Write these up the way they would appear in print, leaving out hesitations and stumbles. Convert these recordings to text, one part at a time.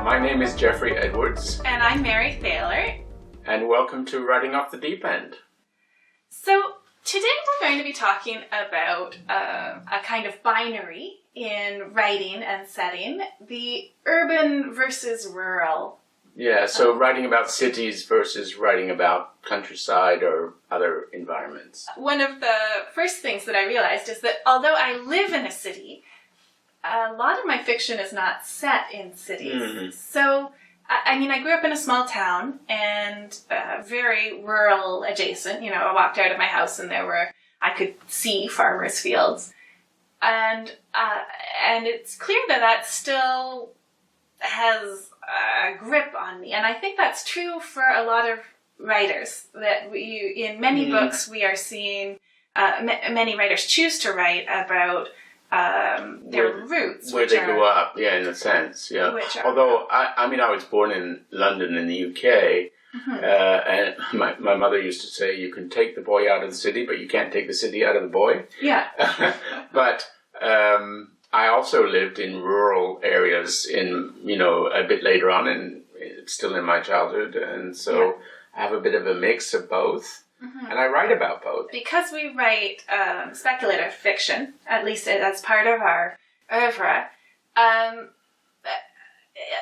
My name is Geoffrey Edwards. And I'm Mary Thaler. And welcome to Writing Off the Deep End. So today we're going to be talking about a kind of binary in writing and setting, the urban versus rural. Yeah, so writing about cities versus writing about countryside or other environments. One of the first things that I realized is that although I live in a city, a lot of my fiction is not set in cities. Mm-hmm. So, I grew up in a small town and very rural adjacent. I walked out of my house and I could see farmers' fields. And it's clear that still has a grip on me. And I think that's true for a lot of writers, that in many books we are seeing many writers choose to write about their roots. Where they grew up, yeah, in a sense, yeah. Although, I was born in London in the UK, and my mother used to say, you can take the boy out of the city, but you can't take the city out of the boy. Yeah. But I also lived in rural areas a bit later on, and still in my childhood, and so I have a bit of a mix of both. And I write about both. Because we write speculative fiction, at least as part of our oeuvre,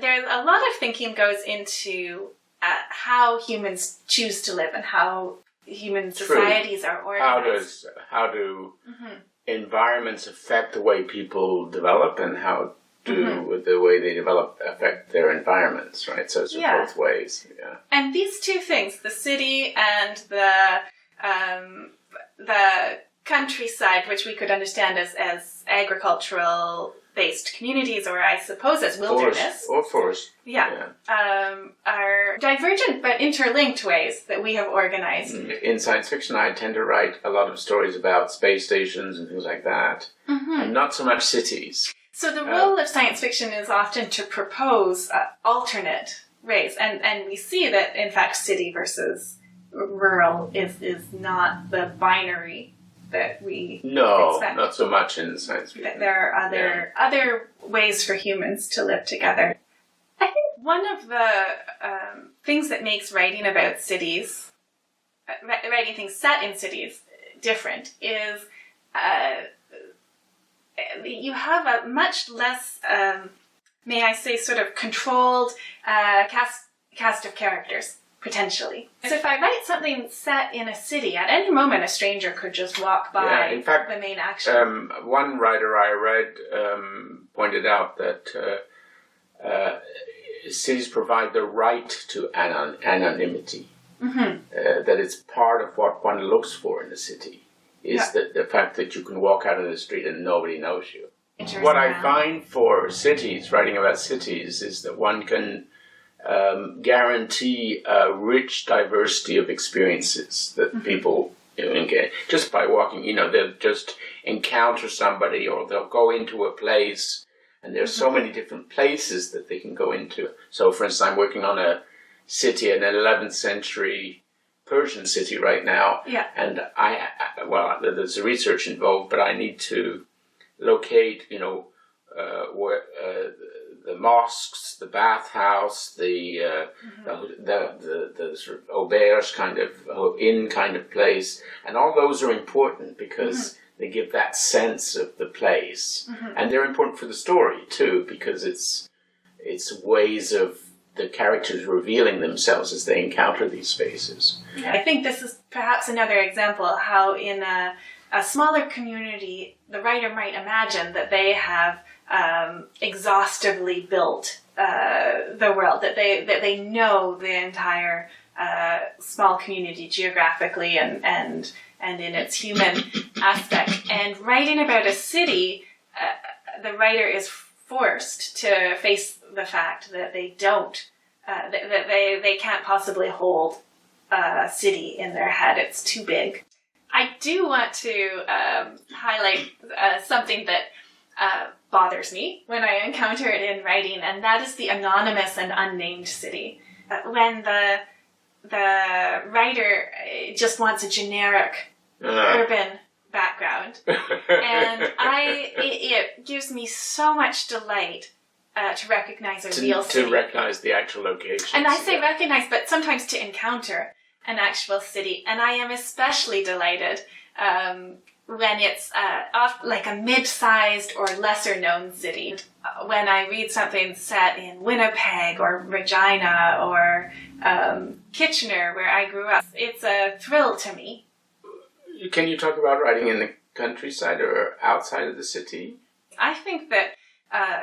there's a lot of thinking goes into how humans choose to live and how human societies are organized. How do environments affect the way people develop, and how do the way they develop affect their environments, right? So it's both ways. Yeah. And these two things, the city and the countryside, which we could understand as agricultural based communities, or I suppose as wilderness. Forest. Yeah. Are divergent but interlinked ways that we have organized. In science fiction, I tend to write a lot of stories about space stations and things like that, and not so much cities. So the role of science fiction is often to propose alternate ways, and we see that, in fact, city versus rural is not the binary that we expect. No, not so much in science fiction. There are other ways for humans to live together. I think one of the things that makes writing about cities, writing things set in cities, different is you have a much less, may I say, sort of controlled cast of characters, potentially. So if I write something set in a city, at any moment a stranger could just walk by in fact, the main action. One writer I read pointed out that cities provide the right to anonymity, that it's part of what one looks for in a city. Is the fact that you can walk out in the street and nobody knows you. What I find for cities, writing about cities, is that one can guarantee a rich diversity of experiences that people get just by walking. They'll just encounter somebody, or they'll go into a place, and there's so many different places that they can go into. So, for instance, I'm working on a city, an 11th century Persian city right now, and there's research involved, but I need to locate, where the mosques, the bathhouse, the sort of auberge kind of inn kind of place, and all those are important because they give that sense of the place, and they're important for the story too, because it's ways of the characters revealing themselves as they encounter these spaces. I think this is perhaps another example how in a smaller community, the writer might imagine that they have exhaustively built the world, that they know the entire small community geographically and in its human aspect. And writing about a city, the writer is forced to face the fact that they don't, that they can't possibly hold a city in their head. It's too big. I do want to highlight something that bothers me when I encounter it in writing, and that is the anonymous and unnamed city. When the writer just wants a generic urban background, and it gives me so much delight to recognize a real city. To recognize the actual location. And I say recognize, but sometimes to encounter an actual city. And I am especially delighted when it's like a mid-sized or lesser-known city. When I read something set in Winnipeg or Regina or Kitchener, where I grew up, it's a thrill to me. Can you talk about writing in the countryside or outside of the city? I think that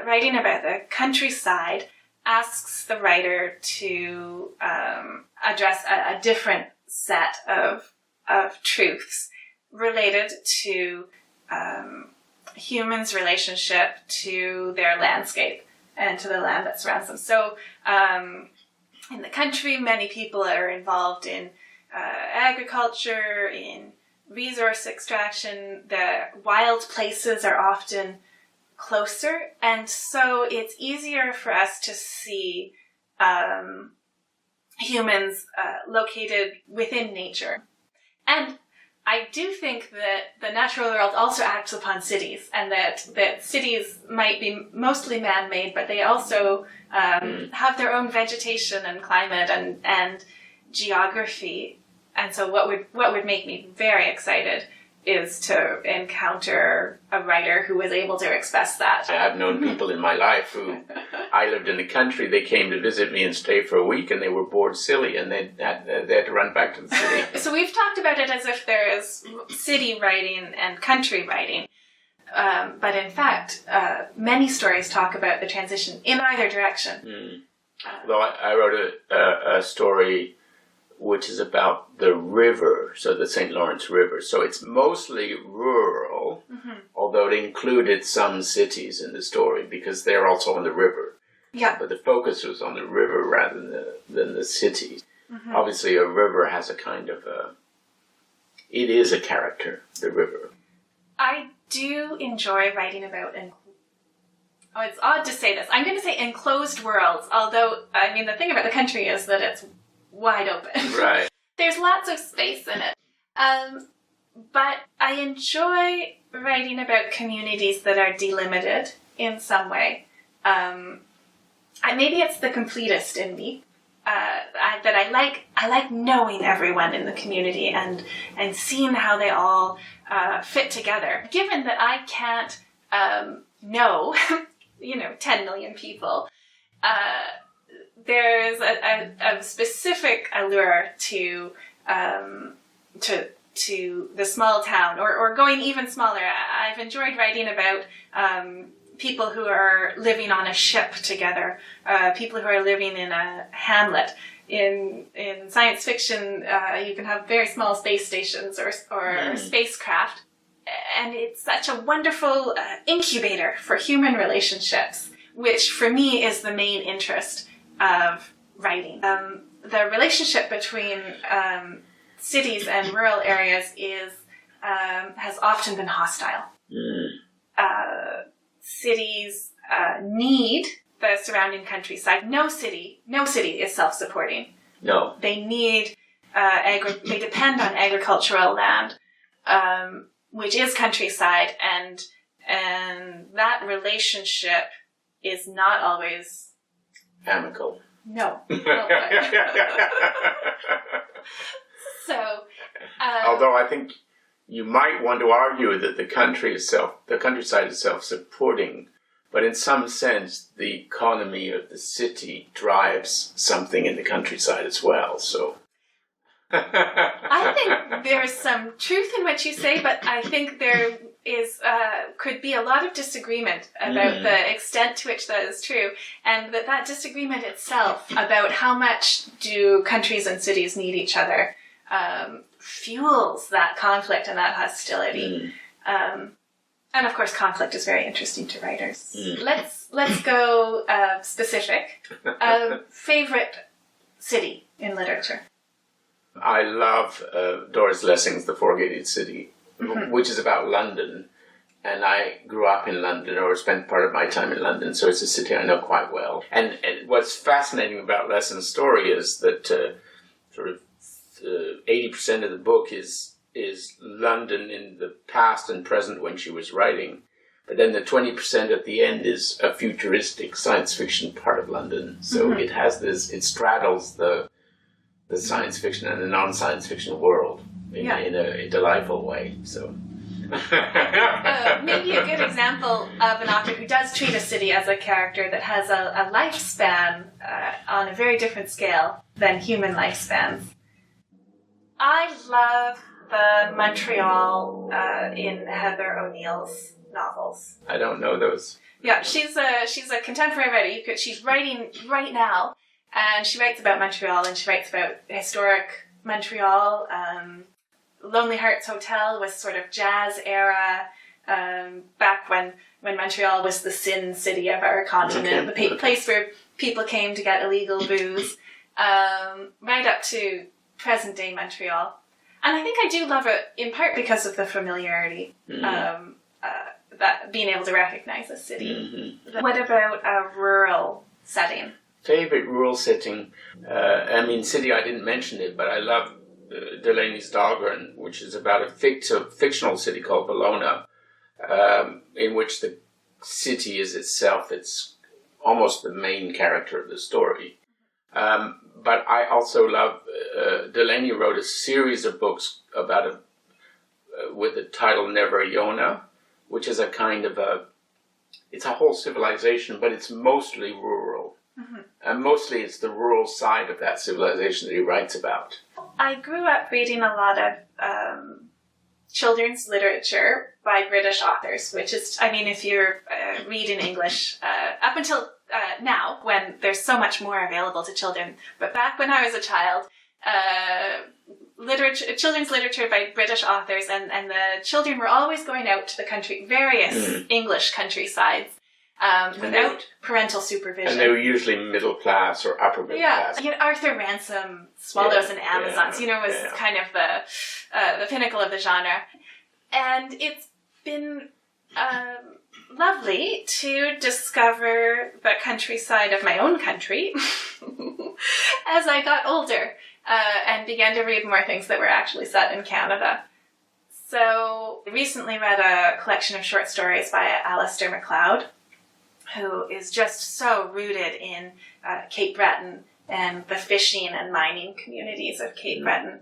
writing about the countryside asks the writer to address a different set of truths related to humans' relationship to their landscape and to the land that surrounds them. So in the country, many people are involved in agriculture, in resource extraction. The wild places are often closer, and so it's easier for us to see humans located within nature. And I do think that the natural world also acts upon cities, and that cities might be mostly man-made, but they also have their own vegetation and climate and geography. And so what would make me very excited is to encounter a writer who was able to express that. I've known people in my life who, I lived in the country, they came to visit me and stay for a week, and they were bored silly, and they had to run back to the city. So we've talked about it as if there is city writing and country writing. But in fact, many stories talk about the transition in either direction. Though I wrote a story which is about the river, so the St. Lawrence River. So it's mostly rural, although it included some cities in the story because they're also on the river. Yeah. But the focus was on the river rather than the city. Obviously, a river has a kind of it is a character, the river. I do enjoy writing about it's odd to say this. I'm going to say enclosed worlds, although, I mean, the thing about the country is that it's wide open. Right. There's lots of space in it. But I enjoy writing about communities that are delimited in some way. Maybe it's the completist in me. That I like knowing everyone in the community and seeing how they all fit together. Given that I can't know 10 million people, there's a specific allure to the small town, or going even smaller. I've enjoyed writing about people who are living on a ship together, people who are living in a hamlet. In science fiction, you can have very small space stations or spacecraft, and it's such a wonderful incubator for human relationships, which for me is the main interest of writing. The relationship between cities and rural areas has often been hostile. Cities need the surrounding countryside. No city is self-supporting. No. They need they depend on agricultural land, which is countryside, and that relationship is not always amicable. No. So, although I think you might want to argue that the countryside is self-supporting, but in some sense, the economy of the city drives something in the countryside as well. So, I think there's some truth in what you say, but I think there could be a lot of disagreement about the extent to which that is true, and that disagreement itself about how much do countries and cities need each other fuels that conflict and that hostility. And of course, conflict is very interesting to writers. Let's go specific. Favorite city in literature? I love Doris Lessing's The Four-Gated City, which is about London. And I grew up in London, or spent part of my time in London, so it's a city I know quite well. And what's fascinating about Lessing's story is that sort of 80% of the book is London in the past and present when she was writing. But then the 20% at the end is a futuristic science fiction part of London. So it has this, it straddles the science fiction and the non-science fiction world in a delightful way. So maybe a good example of an author who does treat a city as a character that has a lifespan on a very different scale than human lifespans. I love the Montreal in Heather O'Neill's novels. I don't know those. Yeah, she's a contemporary writer. She's writing right now, and she writes about Montreal, and she writes about historic Montreal. Lonely Hearts Hotel was sort of jazz era, back when Montreal was the sin city of our continent, the place where people came to get illegal booze, right up to present day Montreal. And I think I do love it in part because of the familiarity, that being able to recognize a city. What about a rural setting? Favorite rural setting? City, I didn't mention it, but I love Delaney's Dahlgren, which is about a fictional city called Bologna, in which the city is itself, it's almost the main character of the story. But I also love, Delaney wrote a series of books about with the title Never Iona, which is a kind of it's a whole civilization, but it's mostly rural. And mostly it's the rural side of that civilization that he writes about. I grew up reading a lot of children's literature by British authors, which is, if you're reading English, up until now, when there's so much more available to children, but back when I was a child, children's literature by British authors, and the children were always going out to the various English countrysides, without parental supervision. And they were usually middle class or upper middle class. Arthur Ransom, Swallows and Amazons, was kind of the pinnacle of the genre. And it's been lovely to discover the countryside of my own country as I got older and began to read more things that were actually set in Canada. So I recently read a collection of short stories by Alistair MacLeod, who is just so rooted in Cape Breton and the fishing and mining communities of Cape Breton,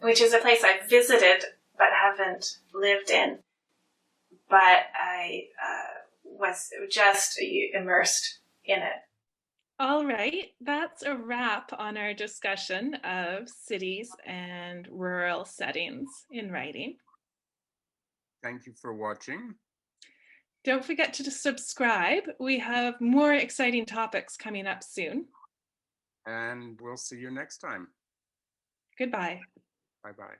which is a place I've visited but haven't lived in. But I was just immersed in it. All right, that's a wrap on our discussion of cities and rural settings in writing. Thank you for watching. Don't forget to subscribe. We have more exciting topics coming up soon. And we'll see you next time. Goodbye. Bye-bye.